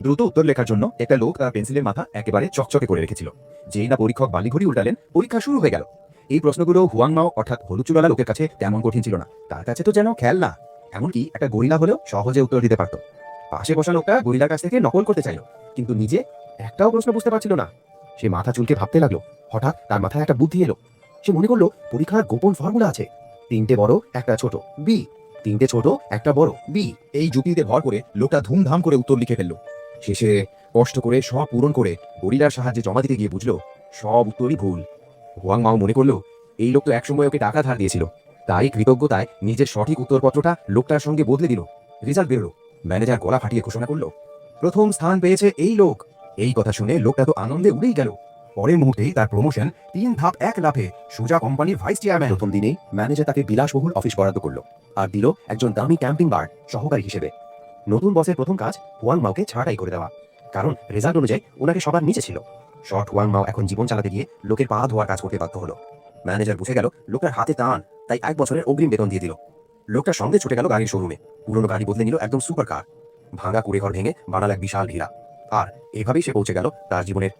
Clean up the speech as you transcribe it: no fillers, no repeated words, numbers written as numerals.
দ্রুত উত্তর লেখার জন্য একটা লোক তার পেন্সিলের মাথা একেবারে চকচকে করে রেখেছিল। যেই না পরীক্ষক বালিঘড়ি উল্টালেন, পরীক্ষা শুরু হয়ে গেল। এই প্রশ্নগুলো হুয়াং মাও অর্থাৎ হলুদ চুলওয়ালা লোকের কাছে তেমন কঠিন ছিল না। তার কাছে তো যেন খেলনা। এমনকি একটা গরিলা হলেও সহজে উত্তর দিতে পারত। পাশে বসা লোকটা গরিলার কাছ থেকে নকল করতে চাইল, কিন্তু নিজে একটাও প্রশ্ন বুঝতে পারছিল না। সে মাথা চুলকে ভাবতে লাগলো। হঠাৎ তার মাথায় একটা বুদ্ধি এলো। সে মনে করলো পরীক্ষার গোপন ফর্মুলা আছে। 3টে বড় একটা ছোট বি, 3টে ছোট একটা বড় বি। এই যুক্তিতে ভর করে লোকটা ধুমধাম করে উত্তর লিখে ফেললো। শেষে কষ্ট করে সব পূরণ করে গরিলার সাহায্যে জমা দিতে গিয়ে বুঝলো সব উত্তরই ভুল। হুয়াং মাও মনে করলো এই লোক তো একসময় ওকে টাকা ধার দিয়েছিল, তাই কৃতজ্ঞতায় নিজের সঠিক উত্তরপত্রটা লোকটার সঙ্গে বদলে দিল। রেজাল্ট বেরোলো। ম্যানেজার গলা ফাটিয়ে ঘোষণা করলো, প্রথম স্থান পেয়েছে এই লোক। এই কথা শুনে লোকটা তো আনন্দে উড়েই গেল। পরের মুহূর্তেই তার প্রমোশন 3 ধাপ 1 লাফে সোজা কোম্পানির ভাইস চেয়ারম্যান। প্রথম দিনেই ম্যানেজার তাকে বিলাসবহুল অফিস বরাদ্দ করলো আর দিল একজন দামি ক্যাম্পিং বার সহকারী হিসেবে। নতুন বসের প্রথম কাজ হুয়াং মাওকে ছাঁটাই করে দেওয়া, কারণ রেজাল্ট অনুযায়ী ওনাকে সবার নিচে ছিল। শর্ট হুয়াং মাও এখন জীবন চালাতে গিয়ে লোকের পা ধোয়ার কাজ করতে বাধ্য হলো। ম্যানেজার বুঝে গেল লোকটার হাতে টান, তাই 1 বছরের অগ্রিম বেতন দিয়ে দিল। লোকটার সঙ্গে ছুটে গেল গাড়ির শোরুমে। পুরনো গাড়ি বদলে নিল একদম সুপার কার। ভাঙা কুড়ে ঘর ভেঙে বানাল এক বিশাল ভিলা। আর এভাবেই সে পৌঁছে গেল তার জীবনের